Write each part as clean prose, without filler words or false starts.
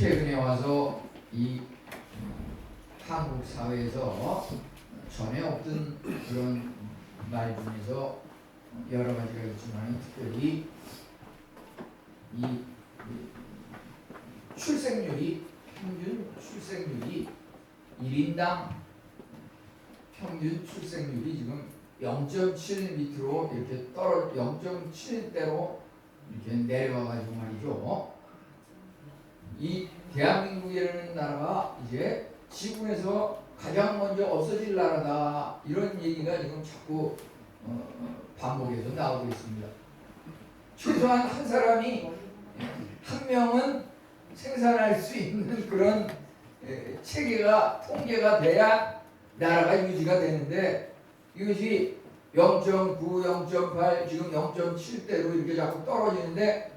최근에 와서 이 한국 사회에서 전에 없던 그런 말 중에서 여러 가지가 있지만 특별히 이 출생률이 평균 출생률이 1인당 평균 출생률이 지금 0.7 밑으로 이렇게 0.7대로 이렇게 내려와가지고 말이죠. 이 대한민국이라는 나라가 이제 지구에서 가장 먼저 없어질 나라다, 이런 얘기가 지금 자꾸 반복해서 나오고 있습니다. 최소한 한 사람이 한 명은 생산할 수 있는 그런 체계가 통계가 돼야 나라가 유지가 되는데, 이것이 0.9, 0.8, 지금 0.7대로 이렇게 자꾸 떨어지는데,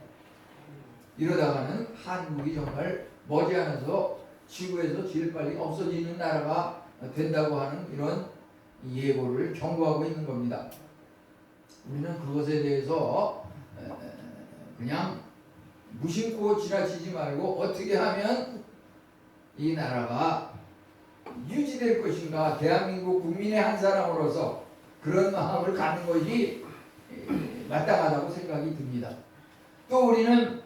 이러다가는 한국이 정말 머지않아서 지구에서 제일 빨리 없어지는 나라가 된다고 하는 이런 예고를 경고하고 있는 겁니다. 우리는 그것에 대해서 그냥 무심코 지나치지 말고 어떻게 하면 이 나라가 유지될 것인가, 대한민국 국민의 한 사람으로서 그런 마음을 갖는 것이 마땅하다고 생각이 듭니다. 또 우리는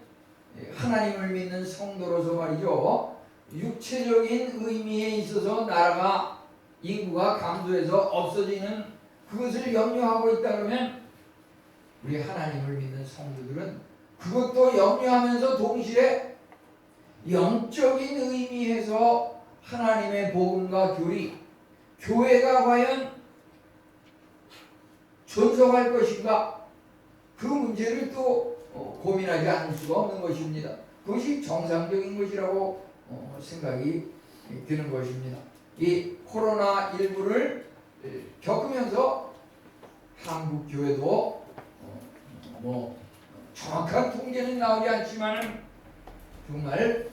하나님을 믿는 성도로서 말이죠, 육체적인 의미에 있어서 나라가 인구가 감소해서 없어지는 그것을 염려하고 있다 그러면 우리 하나님을 믿는 성도들은 그것도 염려하면서 동시에 영적인 의미에서 하나님의 복음과 교회가 과연 존속할 것인가, 그 문제를 또 고민하지 않을 수가 없는 것입니다. 그것이 정상적인 것이라고 생각이 드는 것입니다. 이 코로나19를 겪으면서 한국 교회도 정확한 통계는 나오지 않지만 정말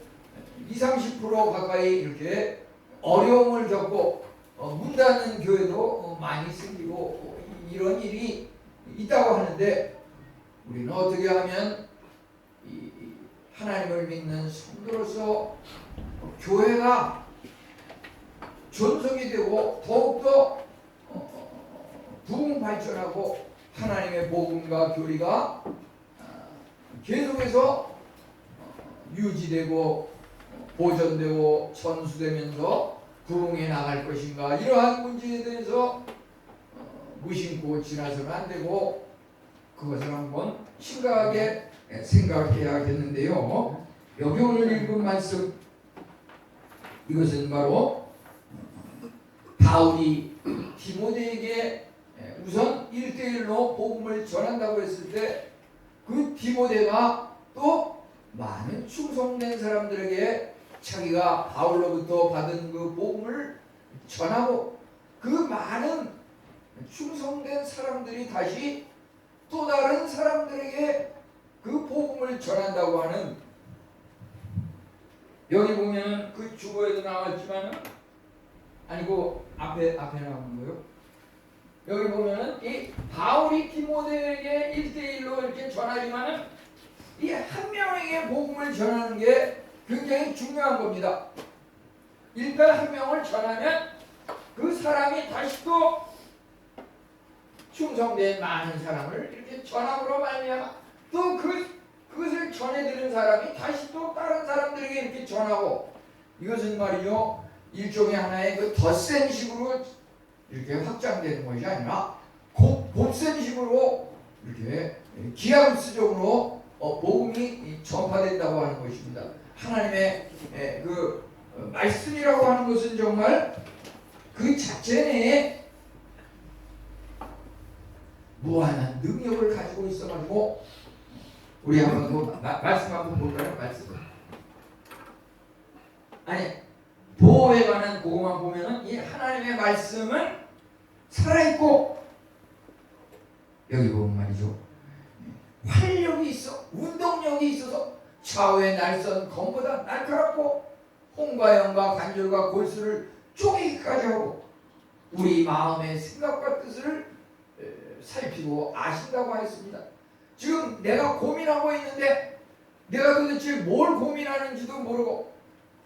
20-30% 가까이 이렇게 어려움을 겪고 문 닫는 교회도 많이 생기고 이런 일이 있다고 하는데, 우리는 어떻게 하면 이 하나님을 믿는 성도로서 교회가 존속이 되고 더욱더 부흥 발전하고 하나님의 복음과 교리가 계속해서 유지되고 보존되고 전수되면서 부흥해 나갈 것인가, 이러한 문제에 대해서 무심코 지나서는 안 되고 그것을 한번 심각하게 생각해야겠는데요. 여기 오늘 읽은 말씀, 이것은 바로 바울이 디모데에게 우선 1대1로 복음을 전한다고 했을 때 그 디모데가 또 많은 충성된 사람들에게 자기가 바울로부터 받은 그 복음을 전하고, 그 많은 충성된 사람들이 다시 또 다른 사람들에게 그 복음을 전한다고 하는, 여기 보면 그 주보에도 나왔지만 아니고 앞에 나오는 거요. 여기 보면은 이 바울이 디모데에게 1대1로 이렇게 전하지만은 이 한 명에게 복음을 전하는 게 굉장히 중요한 겁니다. 일단 한 명을 전하면 그 사람이 다시 또 충성된 많은 사람을 이렇게 전함으로 말미암아 또 그것을 전해드리는 사람이 다시 또 다른 사람들에게 이렇게 전하고, 이것은 말이죠, 일종의 하나의 그 덧셈 식으로 이렇게 확장되는 것이 아니라 곱셈 식으로 이렇게 기하급수적으로 복음이 전파된다고 하는 것입니다. 하나님의 그 말씀이라고 하는 것은 정말 그 자체 내에 무한한 능력을 가지고 있어가지고, 우리 한번 말씀 한번 볼까요? 말씀. 아니, 보호에 관한 그것만 보면은 이 하나님의 말씀은 살아있고, 여기 보면 말이죠, 활력이 있어, 운동력이 있어서 좌우의 날선 검보다 날카롭고 홍과 영과 관절과 골수를 쪼개기까지 하고 우리 마음의 생각과 뜻을 살피고 아신다고 하였습니다. 지금 내가 고민하고 있는데 내가 도대체 뭘 고민하는지도 모르고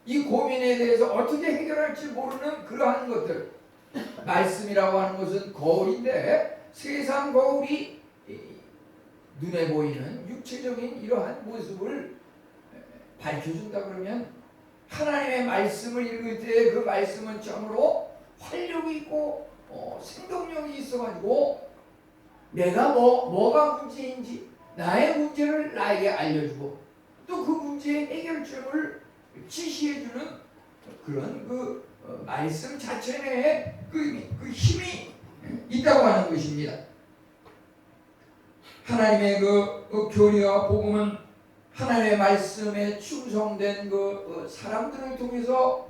이 고민에 대해서 어떻게 해결할지 모르는 그러한 것들, 말씀이라고 하는 것은 거울인데 세상 거울이 눈에 보이는 육체적인 이러한 모습을 밝혀준다 그러면 하나님의 말씀을 읽을 때 그 말씀은 참으로 활력이 있고 생동력이 있어가지고 내가 뭐가 문제인지 나의 문제를 나에게 알려주고 또 그 문제의 해결점을 지시해주는 그런 그 말씀 자체 내에 그 힘이 있다고 하는 것입니다. 하나님의 그 교리와 복음은 하나님의 말씀에 충성된 그 사람들을 통해서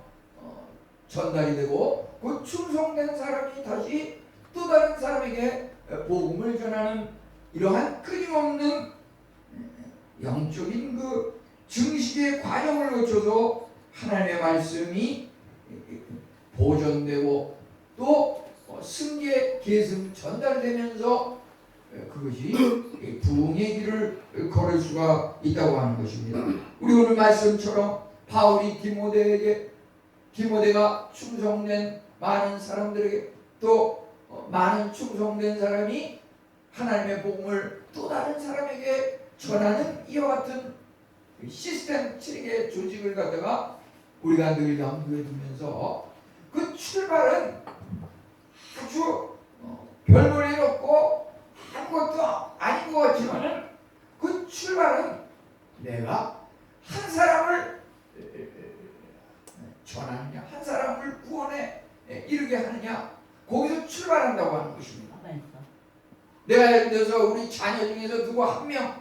전달이 되고 그 충성된 사람이 다시 또 다른 사람에게 복음을 전하는 이러한 끊임없는 영적인 그 증식의 과정을 거쳐서 하나님의 말씀이 보존되고 또 승계 계승 전달되면서 그것이 부흥의 길을 걸을 수가 있다고 하는 것입니다. 우리 오늘 말씀처럼 바울이 디모데가 충성된 많은 사람들에게 또 많은 충성된 사람이 하나님의 복음을 또 다른 사람에게 전하는 이와 같은 시스템 체계 조직을 갖다가 우리가 늘 염두에 두면서 그 출발은 아주 별볼일 없고 아무것도 아닌 것 같지만은 그 출발은 내가 한 사람을 전하느냐 한 사람을 구원에 이르게 하느냐 거기서 출발한다고 하는 것입니다. 내가 예를 들어서 우리 자녀 중에서 누구 한 명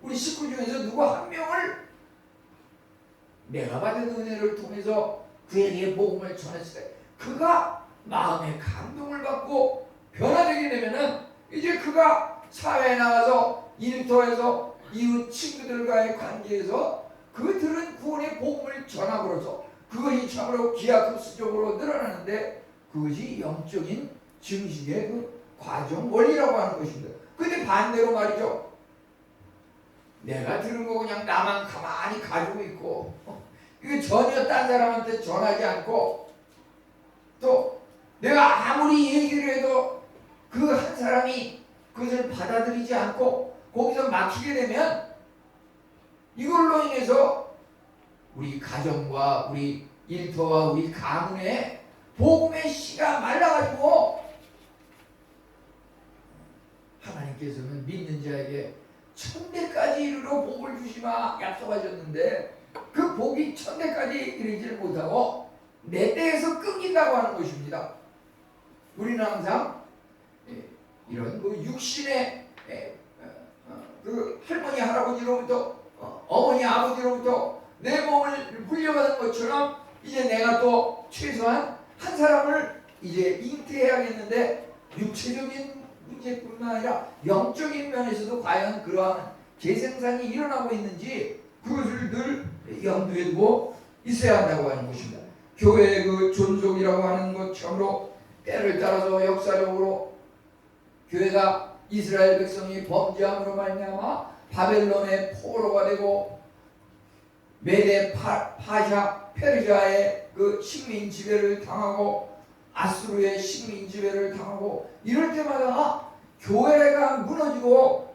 우리 식구 중에서 누구 한 명을 내가 받은 은혜를 통해서 그에게 복음을 전했을 때 그가 마음의 감동을 받고 변화되게 되면은 이제 그가 사회에 나가서 일터에서 이웃 친구들과의 관계에서 그들은 구원의 복음을 전함으로써 그것이 참으로 기하급수적으로 늘어나는데 그것이 영적인 증식의 그 과정 원리라고 하는 것입니다. 근데 반대로 말이죠. 내가 들은 거 그냥 나만 가만히 가지고 있고 이거 전혀 딴 사람한테 전하지 않고 또 내가 아무리 얘기를 해도 그 한 사람이 그것을 받아들이지 않고 거기서 막히게 되면 이걸로 인해서 우리 가정과 우리 일터와 우리 가문에 복음의 씨가 말라가지고 하나님께서는 믿는 자에게 천대까지 이르러 복을 주시마 약속하셨는데 그 복이 천대까지 이르지를 못하고 내 때에서 끊긴다고 하는 것입니다. 우리는 항상 이런 그 육신의 그 할머니 할아버지로부터 어머니 아버지로부터 내 몸을 물려받은 것처럼 이제 내가 또 최소한 한 사람을 이제 잉태해야겠는데 육체적인 문제뿐만 아니라 영적인 면에서도 과연 그러한 재생산이 일어나고 있는지 그것을 늘 염두에 두고 있어야 한다고 하는 것입니다. 교회의 그 존속이라고 하는 것 참으로 때를 따라서 역사적으로 교회가 이스라엘 백성이 범죄함으로 말미암아 바벨론의 포로가 되고 메데 파샤 페르시아의 그 식민 지배를 당하고 아수르의 식민 지배를 당하고 이럴 때마다 교회가 무너지고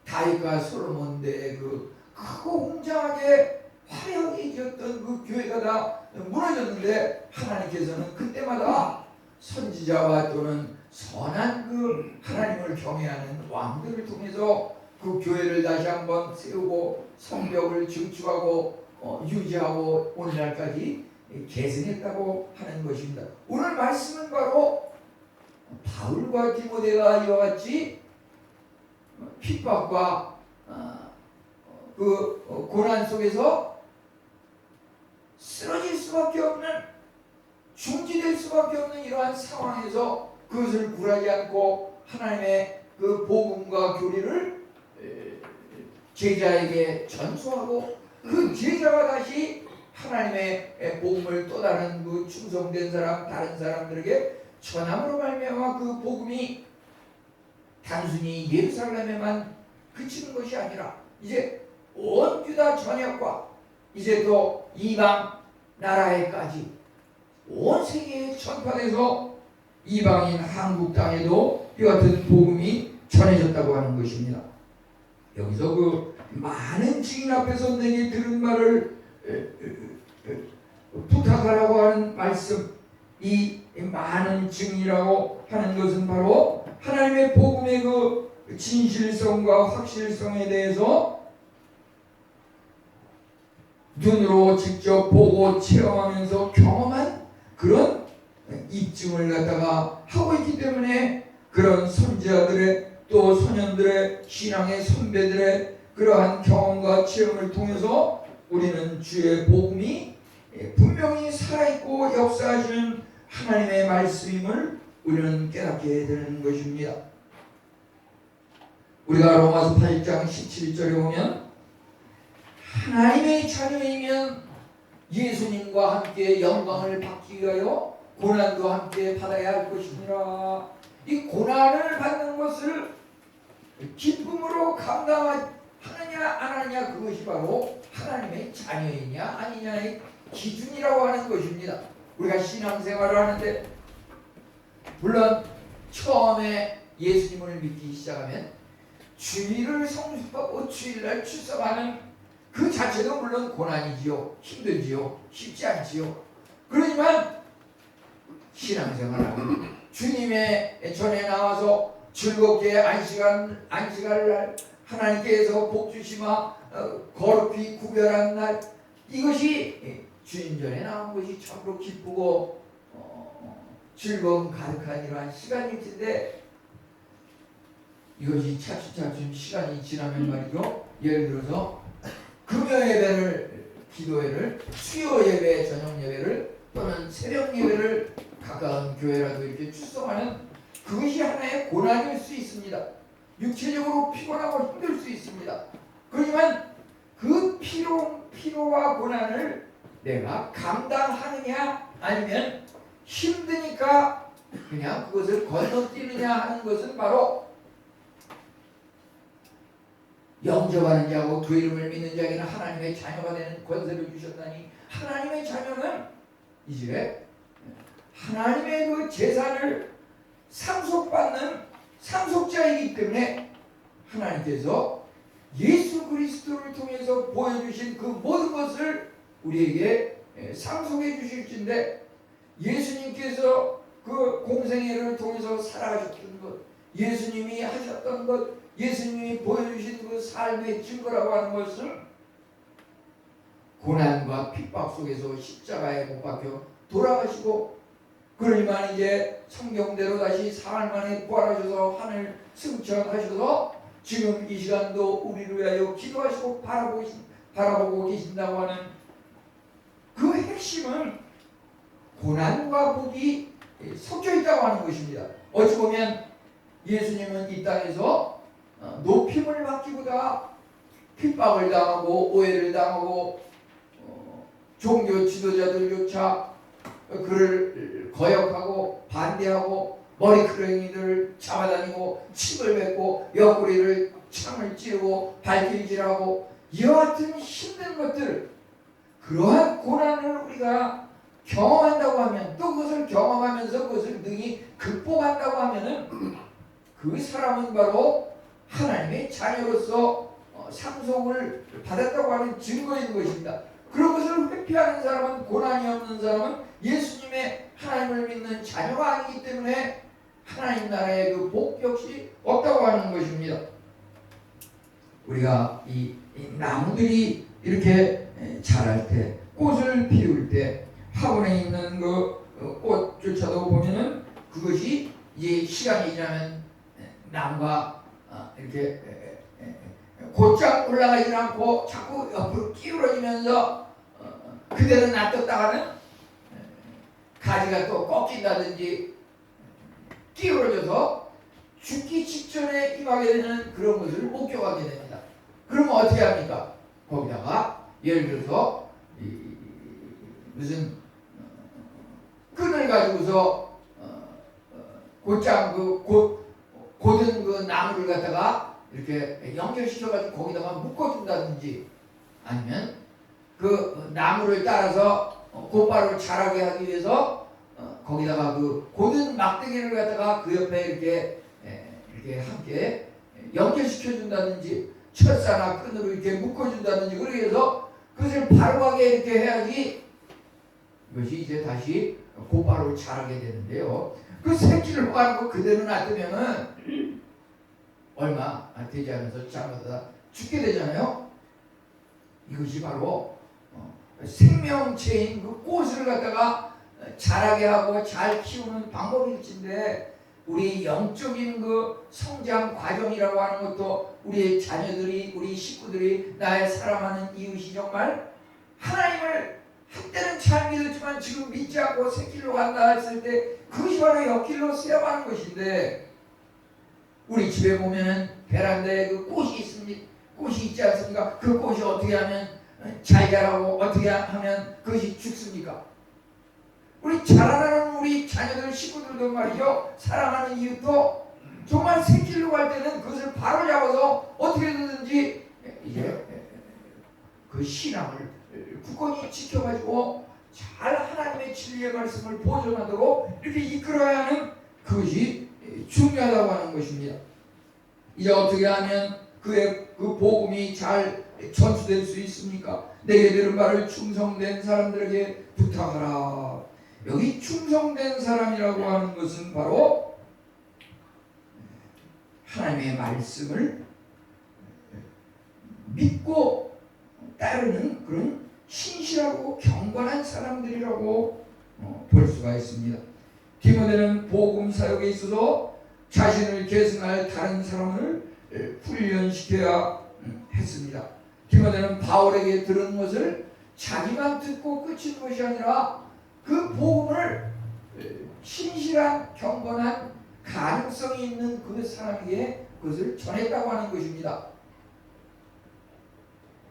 다윗과 솔로몬대의 그 크고 웅장하게 화려하게 이었던 그 교회가 다 무너졌는데 하나님께서는 그때마다 선지자와 또는 선한 그 하나님을 경외하는 왕들을 통해서 그 교회를 다시 한번 세우고 성벽을 증축하고 유지하고 오늘날까지 계승했다고 하는 것입니다. 오늘 말씀은 바로 바울과 디모데가 이와 같이 핍박과 그 고난 속에서 쓰러질 수밖에 없는 중지될 수밖에 없는 이러한 상황에서 그것을 굴하지 않고 하나님의 그 복음과 교리를 제자에게 전수하고 그 제자가 다시 하나님의 복음을 또 다른 그 충성된 사람 다른 사람들에게 전함으로 말미암아 그 복음이 단순히 예루살렘에만 그치는 것이 아니라 이제 온 유다 전역과 이제 또 이방 나라에까지 온 세계에 전파돼서 이방인 한국 땅에도 이 같은 복음이 전해졌다고 하는 것입니다. 여기서 그 많은 증인 앞에서 내게 들은 말을 부탁하라고 하는 말씀, 이 많은 증인이라고 하는 것은 바로 하나님의 복음의 그 진실성과 확실성에 대해서 눈으로 직접 보고 체험하면서 경험한 그런 입증을 갖다가 하고 있기 때문에 그런 선지자들의 또 소년들의 신앙의 선배들의 그러한 경험과 체험을 통해서 우리는 주의 복음이 분명히 살아있고 역사하시는 하나님의 말씀임을 우리는 깨닫게 되는 것입니다. 우리가 로마서 8장 17절에 보면 하나님의 자녀이면 예수님과 함께 영광을 받기 위하여 고난도 함께 받아야 할 것이니라. 이 고난을 받는 것을 기쁨으로 감당하느냐 안 하느냐, 그것이 바로 하나님의 자녀이냐 아니냐의 기준이라고 하는 것입니다. 우리가 신앙생활을 하는데 물론 처음에 예수님을 믿기 시작하면 주일을 성수하고 주일날 출석하는 그 자체도 물론 고난이지요. 힘들지요. 쉽지 않지요. 그러지만 신앙생활하고 주님의 전에 나와서 즐겁게 안식할 날, 하나님께서 복 주시마 거룩히 구별한 날, 이것이 주님 전에 나온 것이 참으로 기쁘고 즐거움 가득한 이러한 시간일 텐데, 이것이 차츰차츰 시간이 지나면 말이죠, 예를 들어서 금요 예배를, 기도회를, 수요 예배, 저녁 예배를 또는 새벽 예배를 가까운 교회라도 이렇게 출석하는, 그것이 하나의 고난일 수 있습니다. 육체적으로 피곤하고 힘들 수 있습니다. 그렇지만 그 피로와 고난을 내가 감당하느냐 아니면 힘드니까 그냥 그것을 건너뛰느냐 하는 것은 바로 영접하는 자고 그 이름을 믿는 자에게는 하나님의 자녀가 되는 권세를 주셨다니, 하나님의 자녀는 이제 하나님의 그 재산을 상속받는 상속자이기 때문에 하나님께서 예수 그리스도를 통해서 보여주신 그 모든 것을 우리에게 상속해 주실진데, 예수님께서 그 공생애를 통해서 살아가셨던 것, 예수님이 하셨던 것, 예수님이 보여주신 그 삶의 증거라고 하는 것을 고난과 핍박 속에서 십자가에 못 박혀 돌아가시고, 그러지만 이제 성경대로 다시 사흘 만에 부활하셔서 하늘 승천하셔서 지금 이 시간도 우리를 위하여 기도하시고 바라보고 계신다고 하는 그 핵심은 고난과 복이 섞여 있다고 하는 것입니다. 어찌 보면 예수님은 이 땅에서 높임을 받기보다 핍박을 당하고 오해를 당하고 종교 지도자들조차 그를 거역하고 반대하고 머리끄러기들을 잡아다니고 침을 뱉고 옆구리를 창을 찌르고 발길질하고 이와 같은 힘든 것들, 그러한 고난을 우리가 경험한다고 하면, 또 그것을 경험하면서 그것을 능히 극복한다고 하면은 그 사람은 바로 하나님의 자녀로서 상속을 받았다고 하는 증거인 것입니다. 그런 것을 회피하는 사람은, 고난이 없는 사람은 예수님의 하나님을 믿는 자녀가 아니기 때문에 하나님 나라의 그 복 역시 없다고 하는 것입니다. 우리가 이 나무들이 이렇게 자랄 때, 꽃을 피울 때, 화분에 있는 그 꽃조차도 보면은 그것이 이제 시간이 지나면 나무가 이렇게 곧장 올라가지 않고 자꾸 옆으로 기울어지면서 그대로 놔뒀다가는 가지가 또 꺾인다든지 기울어져서 죽기 직전에 임하게 되는 그런 것을 목격하게 됩니다. 그러면 어떻게 합니까? 거기다가 예를 들어서 무슨 끈을 가지고서 곧장 곧은 그 나무를 갖다가 이렇게 연결시켜가지고 거기다가 묶어준다든지, 아니면 그 나무를 따라서 곧바로 자라게 하기 위해서 거기다가 그 고든 막대기를 갖다가 그 옆에 이렇게 함께 연결시켜 준다든지 철사나 끈으로 이렇게 묶어 준다든지 그렇게 해서 그것을 바로하게 이렇게 해야지 이것이 이제 다시 곧바로 자라게 되는데요. 그 새끼를 하는 거 그대로 놔두면은 얼마 되지 않아서 잘못하다 죽게 되잖아요. 이것이 바로 생명체인 그 꽃을 갖다가 자라게 하고 잘 키우는 방법일진데 우리 영적인 그 성장 과정이라고 하는 것도 우리의 자녀들이 우리 식구들이 나의 사랑하는 이웃이 정말 하나님을 한때는 잘 믿었지만 지금 믿지 않고 새길로 간다 했을 때 그것이 바로 옆길로 쓰여가는 것인데 우리 집에 보면은 베란다에 그 꽃이 있습니다. 꽃이 있지 않습니까? 그 꽃이 어떻게 하면 잘 자라고 어떻게 하면 그것이 죽습니까? 우리 자라나는 우리 자녀들 식구들도 말이죠. 사랑하는 이웃도 정말 새길로 갈 때는 그것을 바로 잡아서 어떻게든지 이제 그 신앙을 굳건히 지켜가지고 잘 하나님의 진리의 말씀을 보존하도록 이렇게 이끌어야 하는 그것이 중요하다고 하는 것입니다. 이제 어떻게 하면 그 복음이 잘 전수될 수 있습니까? 내게 들은 말을 충성된 사람들에게 부탁하라. 여기 충성된 사람이라고 하는 것은 바로 하나님의 말씀을 믿고 따르는 그런 신실하고 경건한 사람들이라고 볼 수가 있습니다. 디모데는 복음 사역에 있어서 자신을 계승할 다른 사람을 훈련시켜야 했습니다. 디모데는 바울에게 들은 것을 자기만 듣고 끝인 것이 아니라 그 복음을 신실한 경건한 가능성이 있는 그 사람에게 그것을 전했다고 하는 것입니다.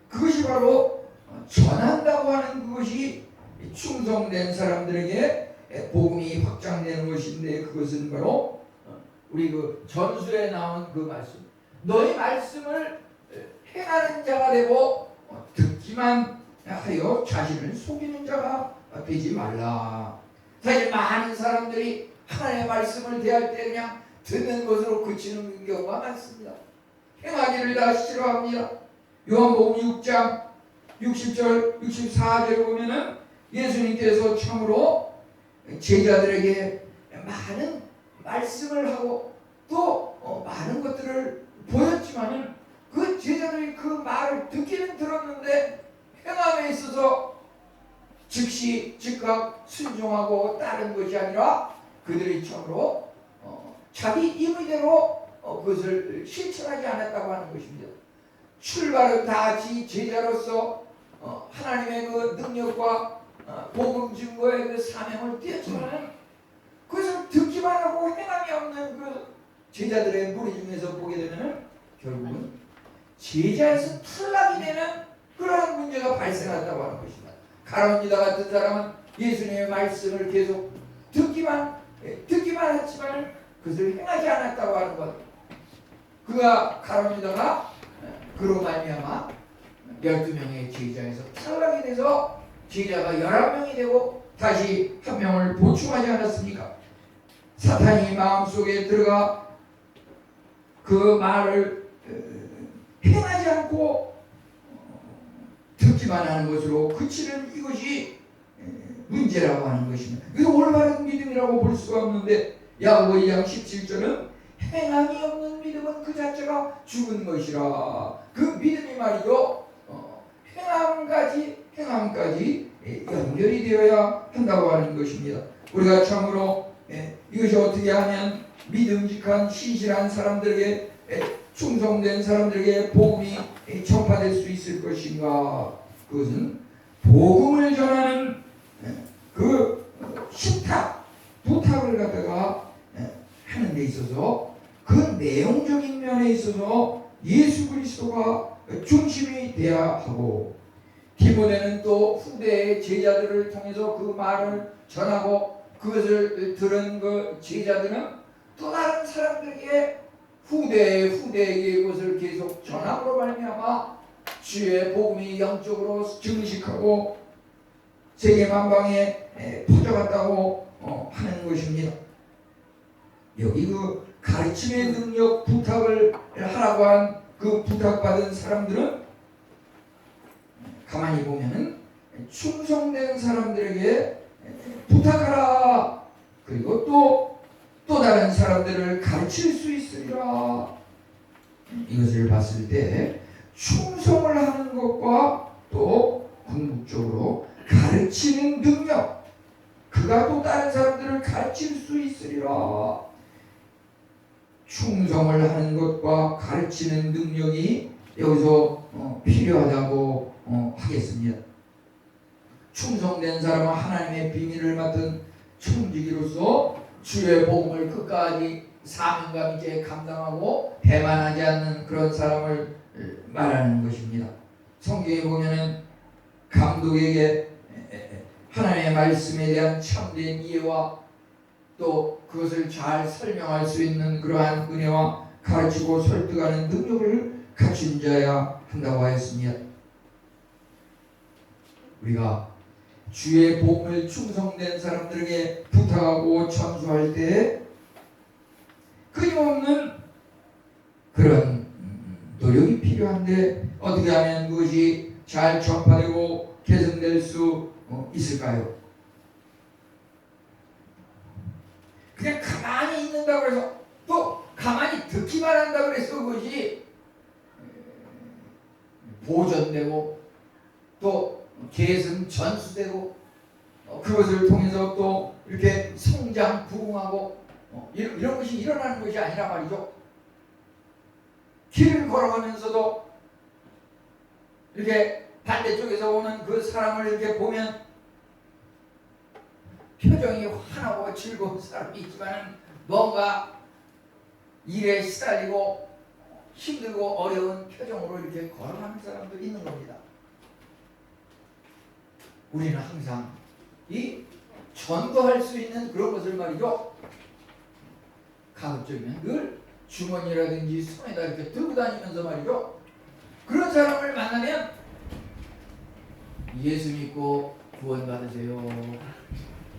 그것이 바로 전한다고 하는 그것이 충성된 사람들에게 복음이 확장되는 것인데 그것은 바로 우리 그 전술에 나온 그 말씀 너희 말씀을 행하는 자가 되고 듣기만 하여 자신을 속이는 자가 되지 말라. 사실 많은 사람들이 하나님의 말씀을 대할 때 그냥 듣는 것으로 그치는 경우가 많습니다. 행하기를 다 싫어합니다. 요한복음 6장 60절 64절에 보면은 예수님께서 참으로 제자들에게 많은 말씀을 하고 또 많은 것들을 보였지만은 그 제자들이 그 말을 듣기는 들었는데 행함에 있어서 즉시 즉각 순종하고 따른 것이 아니라 그들이 참으로 자기 임의대로 그것을 실천하지 않았다고 하는 것입니다. 출발은 다 같이 제자로서 하나님의 그 능력과 복음 증거의 그 사명을 띄었지만 그것을 듣기만 하고 행함이 없는 그 제자들의 무리 중에서 보게 되면 결국은 제자에서 탈락이 되는 그러한 문제가 발생한다고 하는 것입니다. 가룟유다 같은 사람은 예수님의 말씀을 계속 듣기만 했지만 그것을 행하지 않았다고 하는 것. 그가 가룟유다가 그로 말미암아 12명의 제자에서 탈락이 돼서 제자가 11명이 되고 다시 한 명을 보충하지 않았습니까? 사탄이 마음속에 들어가 그 말을 행하지 않고 듣기만 하는 것으로 그치는 이것이 문제라고 하는 것입니다. 이거 올바른 믿음이라고 볼 수가 없는데 야고보 2장 17절은 행함이 없는 믿음은 그 자체가 죽은 것이라. 그 믿음이 말이죠 행함까지 연결이 되어야 한다고 하는 것입니다. 우리가 참으로 이것이 어떻게 하면 믿음직한 신실한 사람들에게 충성된 사람들에게 복음이 전파될 수 있을 것인가? 그것은 복음을 전하는 그 신탁, 부탁을 갖다가 하는 데 있어서 그 내용적인 면에 있어서 예수 그리스도가 중심이 되어야 하고 디모데는 또 후대의 제자들을 통해서 그 말을 전하고 그것을 들은 그 제자들은 또 다른 사람들에게 후대에게 그것을 계속 전함으로 말미암아 주의 복음이 영적으로 증식하고 세계 만방에 퍼져갔다고 하는 것입니다. 여기 그 가르침의 능력 부탁을 하라고 한 그 부탁받은 사람들은 가만히 보면은 충성된 사람들에게 부탁하라. 그리고 또 다른 사람들을 가르칠 수 있으리라. 이것을 봤을 때 충성을 하는 것과 또 궁극적으로 가르치는 능력, 그가 또 다른 사람들을 가르칠 수 있으리라. 충성을 하는 것과 가르치는 능력이 여기서 필요하다고 하겠습니다. 충성된 사람은 하나님의 비밀을 맡은 청지기로서 주의 복음을 끝까지 사명감 있게 감당하고 배반하지 않는 그런 사람을 말하는 것입니다. 성경에 보면은 감독에게 하나님의 말씀에 대한 참된 이해와 또 그것을 잘 설명할 수 있는 그러한 은혜와 가르치고 설득하는 능력을 갖춘 자야 한다고 하였습니다. 우리가 주의 복음을 충성된 사람들에게 부탁하고 전수할 때 끊임없는 그런 노력이 필요한데 어떻게 하면 그것이 잘 전파되고 개선될 수 있을까요? 그냥 가만히 있는다고 해서 또 가만히 듣기만 한다고 해서 그것이 보존되고 또 계승 전수되고 그것을 통해서 또 이렇게 성장 부흥하고 이런 것이 일어나는 것이 아니라 말이죠. 길을 걸어가면서도 이렇게 반대쪽에서 오는 그 사람을 이렇게 보면 표정이 환하고 즐거운 사람이 있지만 뭔가 일에 시달리고 힘들고 어려운 표정으로 이렇게 걸어가는 사람도 있는 겁니다. 우리는 항상 이 전도할 수 있는 그런 것을 말이죠. 가급적이면 늘 주머니라든지 손에다 이렇게 들고 다니면서 말이죠. 그런 사람을 만나면 예수 믿고 구원 받으세요.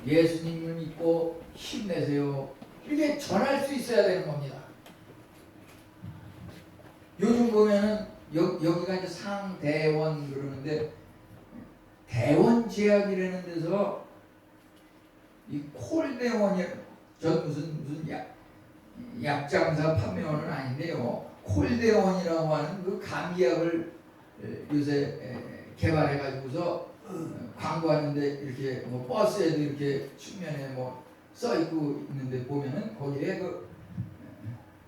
예수님을 믿고 힘내세요. 이렇게 전할 수 있어야 되는 겁니다. 요즘 보면은 여기가 이제 상대원 그러는데 대원제약이라는 데서 이 콜대원이 전 무슨 약장사 판매원은 아닌데요. 콜대원이라고 하는 그 감기약을 요새 개발해 가지고서 광고하는데 이렇게 뭐 버스에도 이렇게 측면에 뭐 써 있고 있는데 보면은 거기에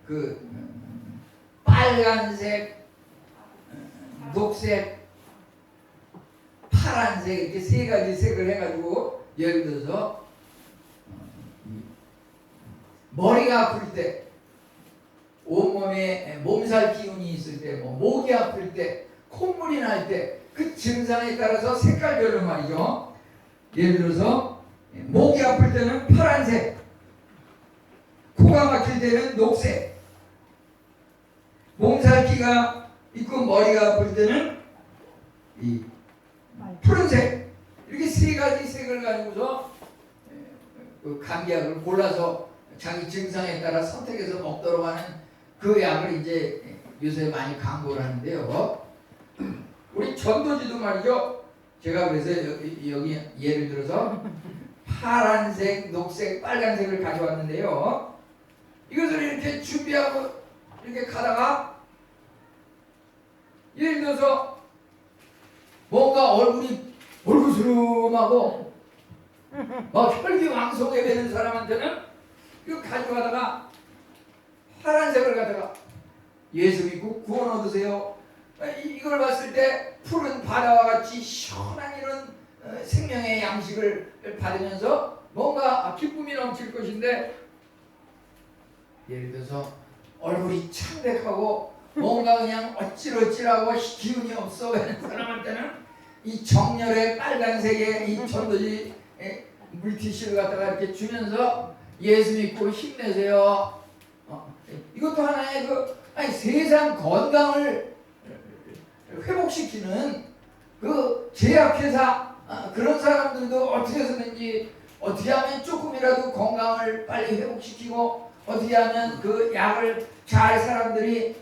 그 빨간색, 녹색, 파란색 이렇게 세 가지 색을 해가지고 예를 들어서 머리가 아플 때, 온몸에 몸살 기운이 있을 때, 뭐 목이 아플 때, 콧물이 날 때 그 증상에 따라서 색깔별로 말이죠. 예를 들어서 목이 아플 때는 파란색, 코가 막힐 때는 녹색, 몸살기가 있고 머리가 아플 때는 이 푸른색, 이렇게 세 가지 색을 가지고서 그 감기약을 골라서 자기 증상에 따라 선택해서 먹도록 하는 그 약을 이제 요새 많이 광고를 하는데요. 우리 전도지도 말이죠. 제가 그래서 여기 예를 들어서 파란색, 녹색, 빨간색을 가져왔는데요. 이것을 이렇게 준비하고 이렇게 가다가 예를 들어서 뭔가 얼굴이 얼굴스름하고 혈기왕성해 되는 사람한테는 이거 가져가다가 파란색을 갖다가 예수 믿고 구원 얻으세요. 이걸 봤을 때 푸른 바다와 같이 시원한 이런 생명의 양식을 받으면서 뭔가 기쁨이 넘칠 것인데 예를 들어서 얼굴이 창백하고 뭔가 그냥 어찌러찌라고 기운이 없어 하는 사람한테는 이 정렬의 빨간색의 이 전도지 물티슈를 갖다가 이렇게 주면서 예수 믿고 힘내세요. 이것도 하나의 세상 건강을 회복시키는 그 제약회사 그런 사람들도 어떻게 해서든지 어떻게 하면 조금이라도 건강을 빨리 회복시키고 어떻게 하면 그 약을 잘 사람들이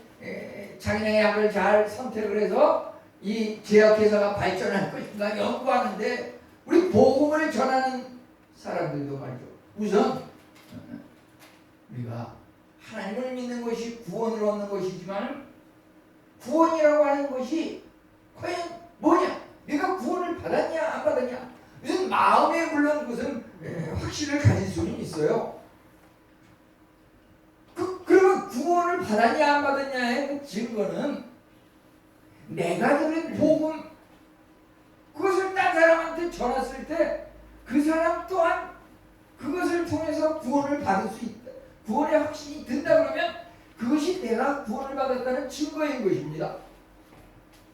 자기네 약을 잘 선택을 해서 이 제약회사가 발전할 것인가 연구하는데 우리 복음을 전하는 사람들도 말이죠. 우선 우리가 하나님을 믿는 것이 구원을 얻는 것이지만 구원이라고 하는 것이 과연 뭐냐? 내가 구원을 받았냐 안 받았냐? 무슨 마음에 물론 무슨 확신을 가질 수는 있어요. 그러면 구원을 받았냐 안 받았냐의 그 증거는 내가 들은 복음 그것을 딴 사람한테 전했을 때 그 사람 또한 그것을 통해서 구원을 받을 수 있다. 구원의 확신이 든다 그러면 그것이 내가 구원을 받았다는 증거인 것입니다.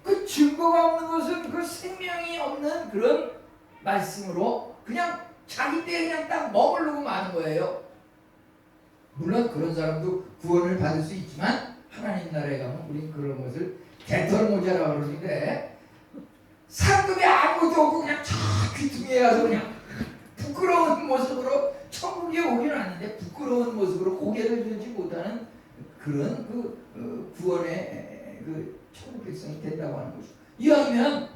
그 증거가 없는 것은 그 생명이 없는 그런 말씀으로 그냥 자기 때에 그냥 딱 머무르고 마는 거예요. 물론 그런 사람도 구원을 받을 수 있지만 하나님 나라에 가면 우린 그런 것을 개털모자라고 그러는데 상급이 아무것도 없고 그냥 저 귀퉁이에 가서 그냥 부끄러운 모습으로 천국에 오기는 하는데 부끄러운 모습으로 고개를 들지 못하는 그런 구원의 그 천국 백성이 된다고 하는 것이죠. 이왕이면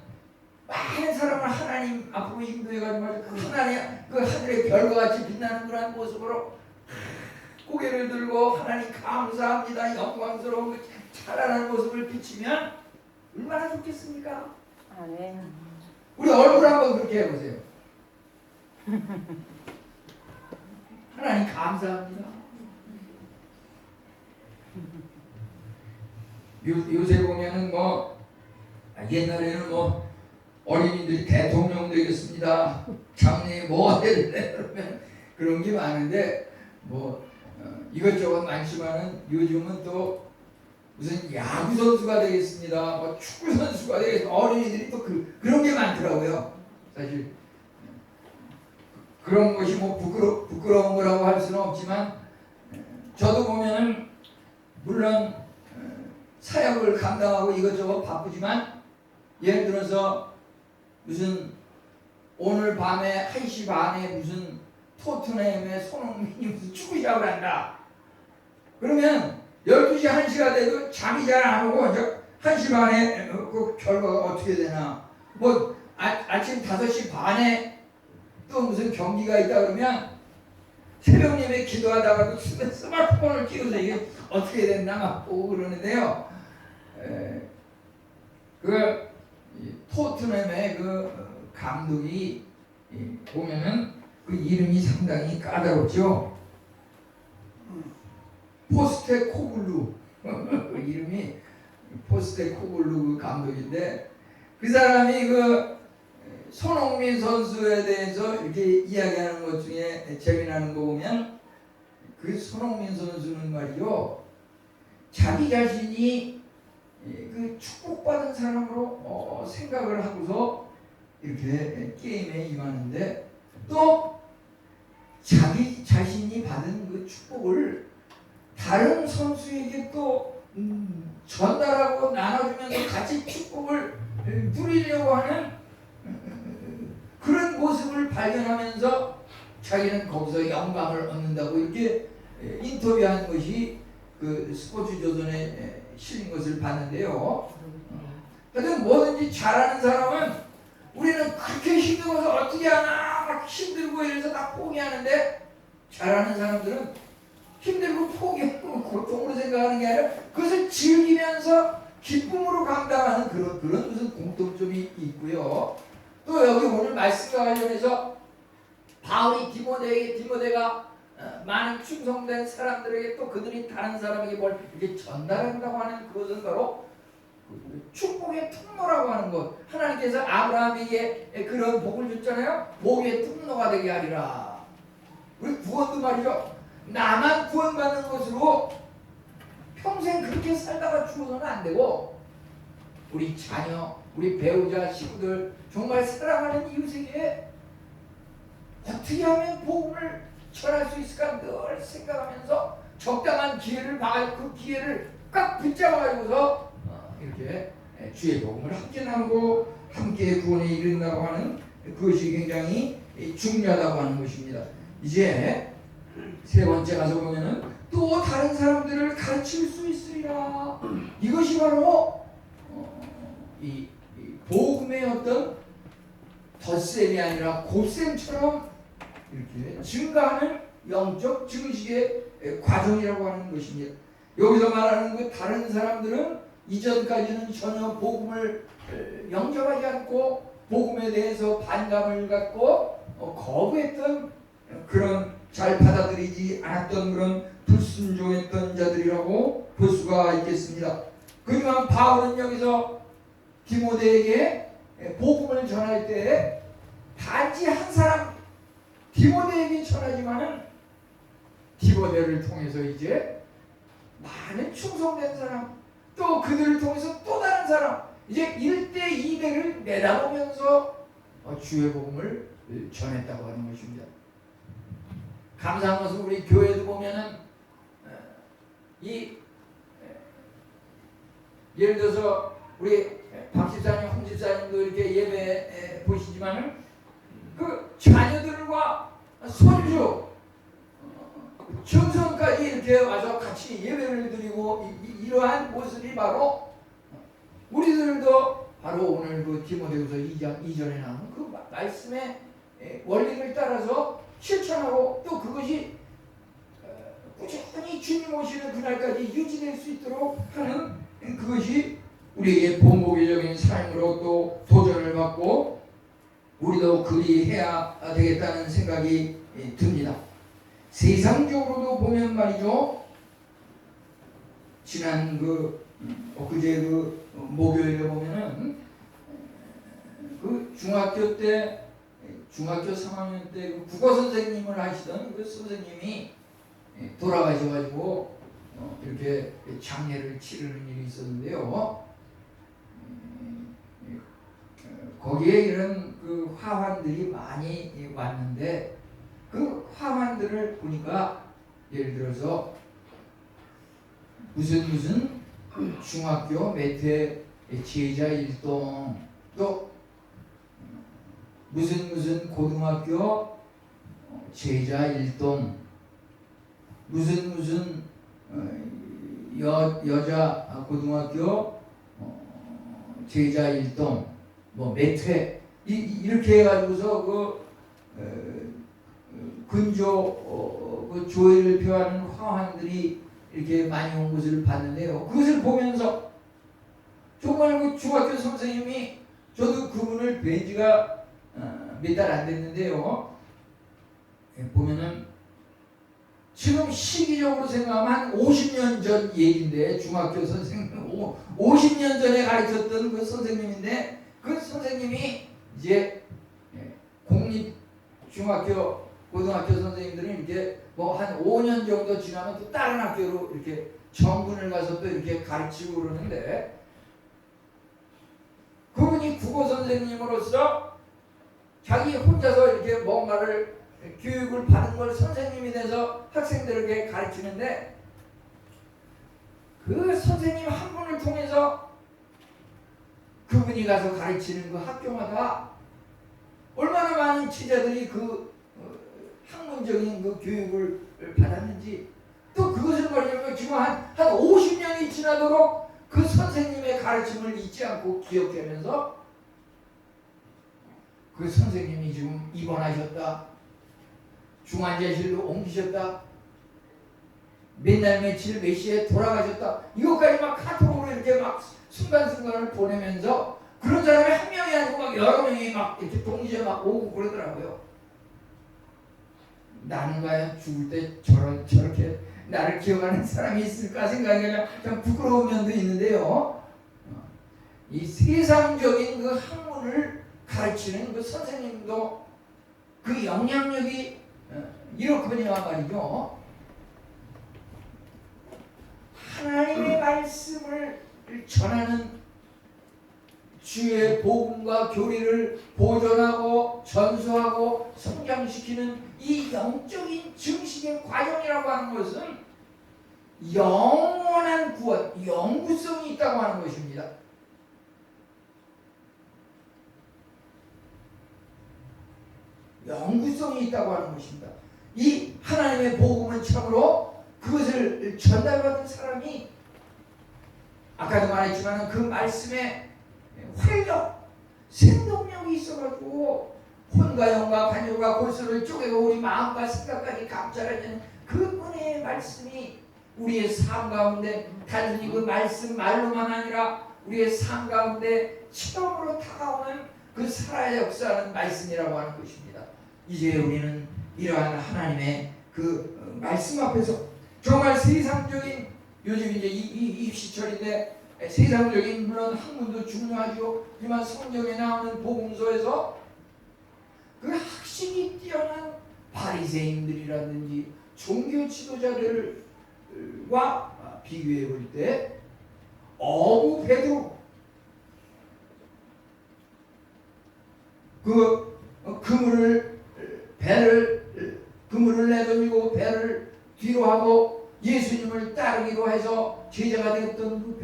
많은 사람을 하나님 앞으로 인도해가지고 하나님 그 하늘의 별과 같이 빛나는 그런 모습으로 고개를 들고 하나님 감사합니다 영광스러운 그 찬란한 모습을 비치면 얼마나 좋겠습니까? 네. 우리 얼굴 한번 그렇게 해보세요. 하나님 감사합니다. 요새 보면은 뭐 옛날에는 뭐 어린이들이 대통령 되겠습니다. 장래 뭐 될래 그러면 그런 게 많은데 뭐 이것저것 많지만은 요즘은 또 무슨 야구 선수가 되겠습니다. 뭐 축구 선수가 되겠습니다. 어린이들이 또 그런 게 많더라고요. 사실 그런 것이 뭐 부끄러운 거라고 할 수는 없지만 저도 보면은 물론 사역을 감당하고 이것저것 바쁘지만 예를 들어서 무슨 오늘 밤에 1시 반에 무슨 토트넘의 손흥민이 무슨 축구 시합을 한다. 그러면 12시 1시가 돼도 잠이 잘 안 오고 1시 반에 그 결과가 어떻게 되나 뭐 아침 5시 반에 또 무슨 경기가 있다 그러면 새벽 예배 기도하다가도 스마트폰을 끼워서 이게 어떻게 됐나 막 보고 그러는데요. 그 토트넘의 그 감독이 보면은 그 이름이 상당히 까다롭죠. 포스테코글루 그 이름이 포스테코글루 그 감독인데 그 사람이 그 손흥민 선수에 대해서 이렇게 이야기하는 것 중에 재미나는 거 보면 그 손흥민 선수는 말이요 자기 자신이 그 축복받은 사람으로 생각을 하고서 이렇게 게임에 임하는데 또 자기 자신이 받은 그 축복을 다른 선수에게 또 전달하고 나눠주면서 같이 축복을 누리려고 하는 그런 모습을 발견하면서 자기는 거기서 영광을 얻는다고 이렇게 인터뷰한 것이 그 스포츠조선에 실린 것을 봤는데요. 하여튼 뭐든지 잘하는 사람은 우리는 그렇게 힘들어서 어떻게 하나 막 힘들고 이래서 다 포기하는데 잘하는 사람들은 힘들고 포기하고 고통으로 생각하는 게 아니라 그것을 즐기면서 기쁨으로 감당하는 그런 무슨 공통점이 있고요. 또 여기 오늘 말씀과 관련해서 바울이 디모데가 많은 충성된 사람들에게 또 그들이 다른 사람에게 뭘 이렇게 전달한다고 하는 그것은 바로 축복의 통로라고 하는 것. 하나님께서 아브라함에게 그런 복을 줬잖아요. 복의 통로가 되게 하리라. 우리 구원도 말이죠. 나만 구원받는 것으로 평생 그렇게 살다가 죽어서는 안 되고 우리 자녀, 우리 배우자, 식구들 정말 사랑하는 이웃에게 어떻게 하면 복음을 전할 수 있을까 늘 생각하면서 적당한 기회를 봐서 그 기회를 꽉 붙잡아가지고서 이렇게 주의 복음을 함께 나누고 함께 구원에 이른다고 하는 그것이 굉장히 중요하다고 하는 것입니다. 이제 세 번째 가서 보면은 또 다른 사람들을 가르칠 수 있으리라. 이것이 바로 이 복음의 어떤 덧셈이 아니라 곱셈처럼 이렇게 증가하는 영적 증식의 과정이라고 하는 것입니다. 여기서 말하는 그 다른 사람들은 이전까지는 전혀 복음을 영접하지 않고 복음에 대해서 반감을 갖고 거부했던 그런 잘 받아들이지 않았던 그런 불순종했던 자들이라고 볼 수가 있겠습니다. 그러면 바울은 여기서 디모데에게 복음을 전할 때 단지 한 사람 디모데에게 전하지만은 디모데를 통해서 이제 많은 충성된 사람 또 그들을 통해서 또 다른 사람 이제 1대 2대를 내다보면서 주의 복음을 전했다고 하는 것입니다. 감사한 것은 우리 교회도 보면은 예를 들어서 우리 박 집사님, 홍 집사님도 이렇게 예배 보시지만은 그 자녀들과 손주 증손까지 이렇게 와서 같이 예배를 드리고 이러한 모습이 바로 우리들도 바로 오늘 그 디모데후서 2장에 나오는 그 말씀의 원리를 따라서 실천하고 또 그것이 꾸준히 주님 오시는 그날까지 유지될 수 있도록 하는 그것이 우리에게 본보기적인 삶으로 또 도전을 받고 우리도 그리해야 되겠다는 생각이 듭니다. 세상적으로도 보면 말이죠. 지난 엊그제 목요일에 보면은 그 중학교 3학년 때 그 국어 선생님을 하시던 그 선생님이 돌아가셔가지고 이렇게 장례를 치르는 일이 있었는데요. 거기에 이런 그 화환들이 많이 왔는데 그 화환들을 보니까 예를 들어서 무슨 중학교 매퇴 제자 일동 또 무슨 고등학교 제자 일동 무슨 여자 고등학교 제자 일동 뭐 매퇴 이렇게 해가지고서 근조 그 조회를 표하는 화환들이 이렇게 많이 온 것을 봤는데요. 그것을 보면서 정말 그 중학교 선생님이 저도 그분을 뵌 지가 몇 달 안 됐는데요. 보면은 지금 시기적으로 생각하면 한 50년 전 얘기인데 중학교 선생님 50년 전에 가르쳤던 그 선생님인데 그 선생님이 이제 공립 중학교 고등학교 선생님들은 이렇게 뭐 한 5년 정도 지나면 또 다른 학교로 이렇게 정군을 가서 또 이렇게 가르치고 그러는데 그분이 국어 선생님으로서 자기 혼자서 이렇게 뭔가를 교육을 받은 걸 선생님이 돼서 학생들에게 가르치는데 그 선생님 한 분을 통해서 그분이 가서 가르치는 그 학교마다 얼마나 많은 제자들이 그 학문적인 그 교육을 받았는지 또 그것을 말하자면 지금 한 50년이 지나도록 그 선생님의 가르침을 잊지 않고 기억하면서 그 선생님이 지금 입원하셨다 중환자실로 옮기셨다 몇 날 며칠 몇 시에 돌아가셨다 이것까지 막 카톡으로 이렇게 막 순간순간을 보내면서 그런 사람이 한 명이 아니고 막 여러 명이 막 이렇게 동시에 막 오고 그러더라고요. 나는 과연 죽을 때 저렇게 나를 기억하는 사람이 있을까 생각이 좀 부끄러운 면도 있는데요. 이 세상적인 그 학문을 가르치는 그 선생님도 그 영향력이 이렇거니와 말이죠. 하나님의 말씀을 전하는 주의 복음과 교리를 보존하고 전수하고 성장시키는 이 영적인 증식의 과정이라고 하는 것은 영원한 구원, 영구성이 있다고 하는 것입니다. 영구성이 있다고 하는 것입니다. 이 하나님의 복음은 참으로 그것을 전달받은 사람이 아까도 말했지만 그 말씀에 활력, 생동력이 있어가지고 혼과 영과 관여가 골수를 쪼개고 우리 마음과 생각까지 감찰하는 그 은혜의 말씀이 우리의 삶 가운데 단순히 그 말씀 말로만 아니라 우리의 삶 가운데 체험으로 다가오는 그 살아야 역사하는 말씀이라고 하는 것입니다. 이제 우리는 이러한 하나님의 그 말씀 앞에서 정말 세상적인, 요즘 이제 입시철인데 세상적인 물론 학문도 중요하죠. 하지만 성경에 나오는 복음서에서 그 학식이 뛰어난 바리새인들이라든지 종교 지도자들과 비교해 볼 때 어부 베드로 그물을 내던지고 배를 뒤로 하고 예수님을 따르기로 해서 제자가 되었던 그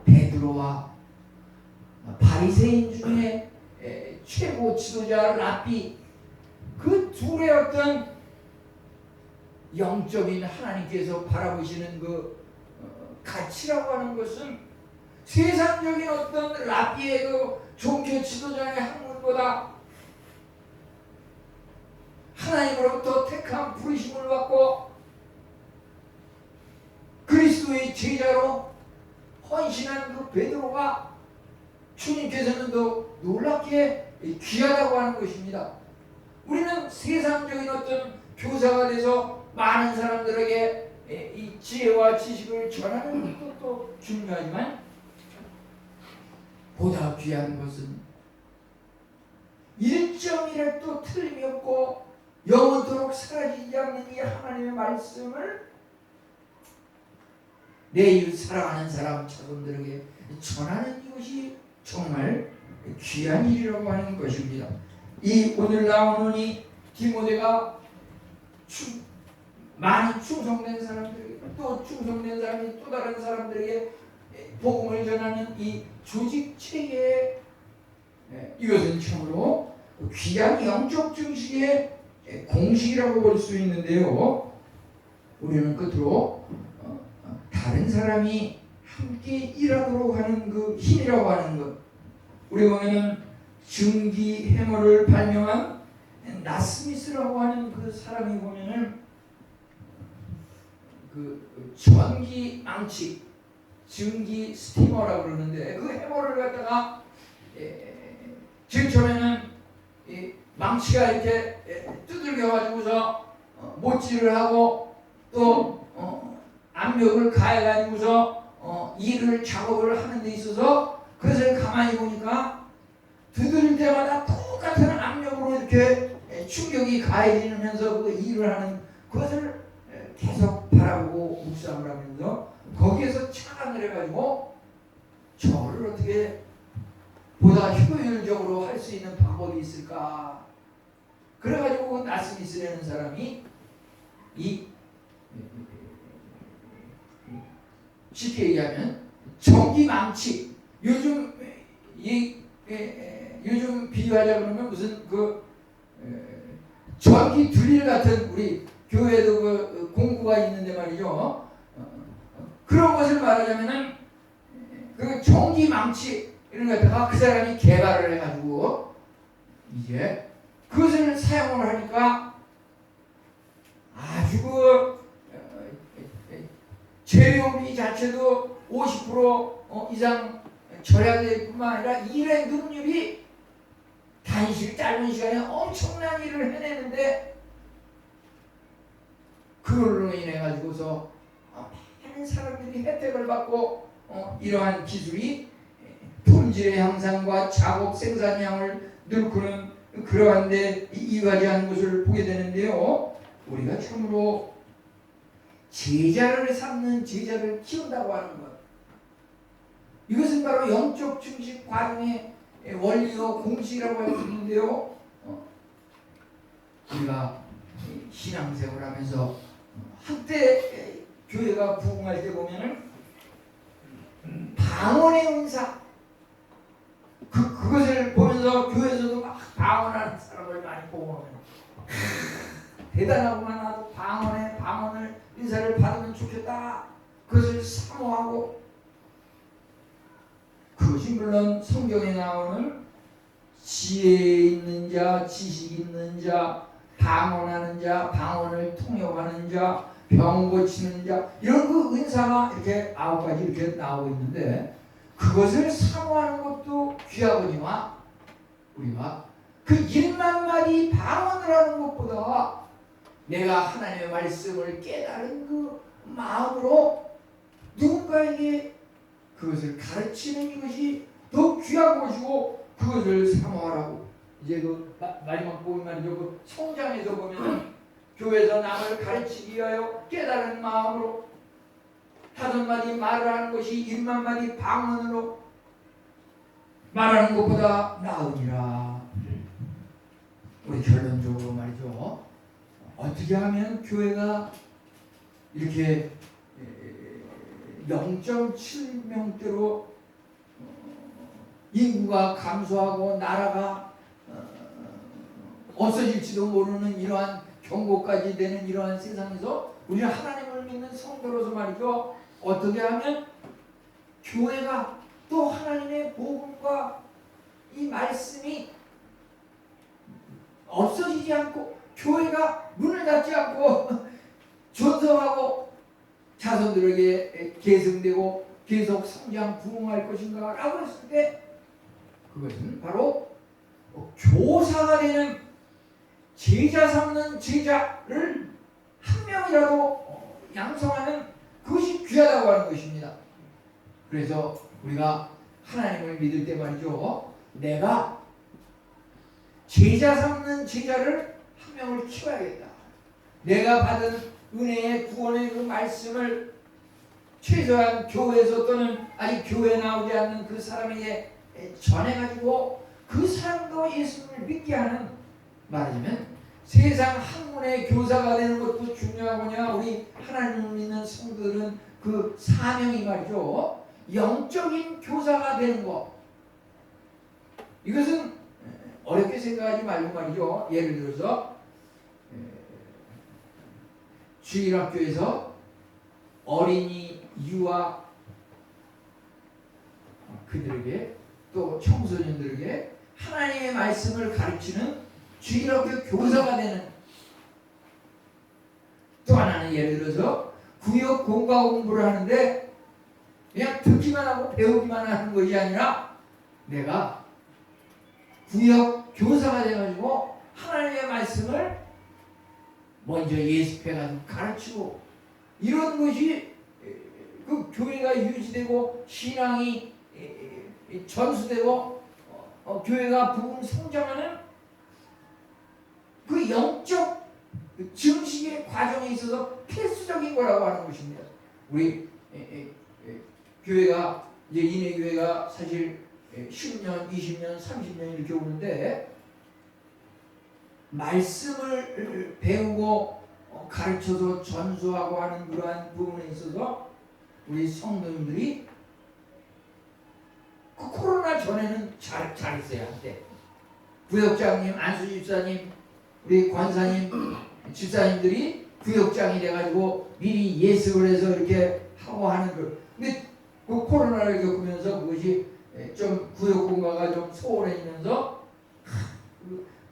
베드로와 바리새인 중에 최고 지도자 랍비, 그 둘의 어떤 영적인 하나님께서 바라보시는 그 가치라고 하는 것은 세상적인 어떤 랍비의 그 종교 지도자의 학문보다 하나님으로부터 택한 부르심을 받고 그리스도의 제자로 헌신한 그 베드로가 주님께서는 더 놀랍게 귀하다고 하는 것입니다. 우리는 세상적인 어떤 교사가 돼서 많은 사람들에게 이 지혜와 지식을 전하는 것도 중요하지만 보다 귀한 것은 1.1도 틀림이 없고 영원토록 사라지지 않는 이 하나님의 말씀을 내일 사랑하는 사람 자손들에게 전하는 이것이 정말 귀한 일이라고 하는 것입니다. 이 오늘 나오는 이 디모데가 많은 충성된 사람들에게, 또 충성된 사람이 또 다른 사람들에게 복음을 전하는 이 조직 체계, 이것은 참으로 귀한 영적 증식의 공식이라고 볼 수 있는데요. 우리는 끝으로 다른 사람이 함께 일하도록 하는 그 힘이라고 하는 것, 우리 보면은 증기 해머를 발명한 나스미스라고 하는 그 사람이 보면은 그 전기 망치, 증기 스티머라고 그러는데 그 해머를 갖다가 제일 처음에는 망치가 이렇게 두들겨 가지고서 못질을 하고 또 압력을 가해 가지고서 일을 작업을 하는 데 있어서 그것을 가만히 보니까 두드릴 때마다 똑같은 압력으로 이렇게 충격이 가해지면서 그 일을 하는 그것을 계속 바라보고 묵상을 하면서 거기에서 착안을 해가지고 저를 어떻게 보다 효율적으로 할 수 있는 방법이 있을까? 그래가지고 나스미스라는 사람이 쉽게 얘기하면 전기망치, 요즘 비유하자 그러면 무슨 전기 드릴 같은, 우리 교회도 그 공구가 있는데 말이죠. 그런 것을 말하자면은 그 전기망치 이런 것 갖다가 그 사람이 개발을 해가지고 이제 그것을 사용을 하니까 아주 그 재료비 자체도 50% 이상 절약될 뿐만 아니라 일의 능률이 짧은 시간에 엄청난 일을 해내는데 그걸로 인해 가지고서 많은 사람들이 혜택을 받고 이러한 기술이 품질의 향상과 작업 생산량을 늘고는 그러한데 이가지하는 것을 보게 되는데요. 우리가 참으로 제자를 삼는, 제자를 키운다고 하는 것, 이것은 바로 영적 증식 과정의 원리요 공식이라고 할 수 있는데요. 우리가 신앙생활을 하면서 한때 교회가 부흥할 때 보면은 방언의 은사, 그것을 보면서 교회에서도 막 방언하는 사람을 딱 보고 대단하구나. 나도 방언을 인사를 받으면 좋겠다. 그것을 사모하고, 그것이 물론 성경에 나오는 지혜 있는 자, 지식 있는 자, 방언하는 자, 방언을 통역하는 자, 병 고치는 자, 이런 그 은사가 이렇게 9가지 이렇게 나오고 있는데, 그것을 사모하는 것도 귀하거니와 우리가 그 1만 마디 방언을 하는 것보다 내가 하나님의 말씀을 깨달은 그 마음으로 누군가에게 그것을 가르치는 이것이 더 귀한 것이고, 그것을 사모하라고. 이제 그 마지막 부분 말이죠. 그 성장에서 보면 교회에서 남을 가르치기 위하여 깨달은 마음으로 5마디 말을 하는 것이 1만 마디 방언으로 말하는 것보다 나으니라. 우리 결론적으로 말이죠. 어떻게 하면 교회가 이렇게 0.7명대로 인구가 감소하고 나라가 없어질지도 모르는 이러한 경고까지 되는 이러한 세상에서 우리 하나님을 믿는 성도로서 말이죠. 어떻게 하면 교회가 또 하나님의 복음과 이 말씀이 없어지지 않고 교회가 문을 닫지 않고 존성하고 자손들에게 계승되고 계속 성장 부흥할 것인가 라고 했을 때, 그것은 바로 교사가 되는, 제자 삼는 제자를 한 명이라도 양성하는 그것이 귀하다고 하는 것입니다. 그래서 우리가 하나님을 믿을 때 말이죠, 내가 제자 삼는 제자를 한 명을 키워야겠다. 내가 받은 은혜의 구원의 그 말씀을 최소한 교회에서 또는 아직 교회에 나오지 않는 그 사람에게 전해가지고 그 사람도 예수님을 믿게 하는, 말하자면 세상 학문의 교사가 되는 것도 중요하거냐. 우리 하나님을 믿는 성도들은 그 사명이 말이죠, 영적인 교사가 되는 것. 이것은 어렵게 생각하지 말고 말이죠. 예를 들어서 주일학교에서 어린이, 유아 그들에게 또 청소년들에게 하나님의 말씀을 가르치는 주일학교 교사가 되는, 또 하나는 예를 들어서 구역 공과 공부를 하는데 그냥 듣기만 하고 배우기만 하는 것이 아니라 내가 구역 교사가 되어가지고 하나님의 말씀을 먼저 예습해가지고 가르치고, 이런 것이 그 교회가 유지되고 신앙이 전수되고 교회가 부흥 성장하는 그 영적 증식의 과정에 있어서 필수적인 거라고 하는 것입니다. 우리 교회가 이제 이내 교회가 사실 10년, 20년, 30년 이렇게 오는데, 말씀을 배우고 가르쳐서 전수하고 하는 그러한 부분에 있어서 우리 성도님들이 그 코로나 전에는 잘했어요. 한때 구역장님, 안수 집사님, 우리 권사님, 집사님들이 구역장이 돼가지고 미리 예습을 해서 이렇게 하고 하는 그. 근데 그 코로나를 겪으면서 그것이 좀 구역 공과가 좀 소홀해지면서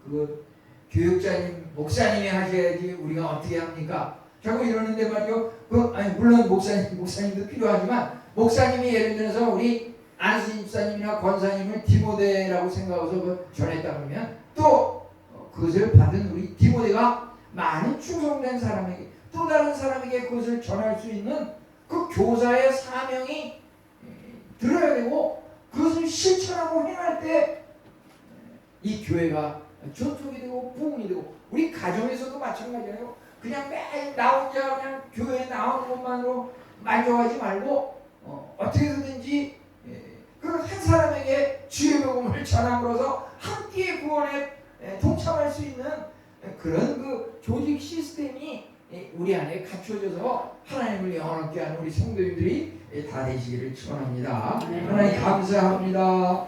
그 교육자님, 목사님이 하셔야지 우리가 어떻게 합니까? 자꾸 이러는데 말이요. 아니 물론 목사님도 필요하지만, 목사님이 예를 들어서 우리 안수 집사님이나 권사님을 디모데라고 생각해서 전했다 그러면, 또 그것을 받은 우리 디모데가 많은 충성된 사람에게, 또 다른 사람에게 그것을 전할 수 있는 그 교사의 사명이 들어야 되고, 그것을 실천하고 행할 때 이 교회가 전속이 되고 부흥이 되고, 우리 가정에서도 마찬가지예요. 그냥 매일 나 혼자 그냥 교회에 나오는 것만으로 만족하지 말고 어떻게 해서든지 그 한 사람에게 주의 복음을 전함으로써 함께 구원에 동참할 수 있는 그런 그 조직 시스템이 우리 안에 갖춰져서 하나님을 영원하게 하는 우리 성도님들이 다 되시기를 축원합니다. 하나님 감사합니다.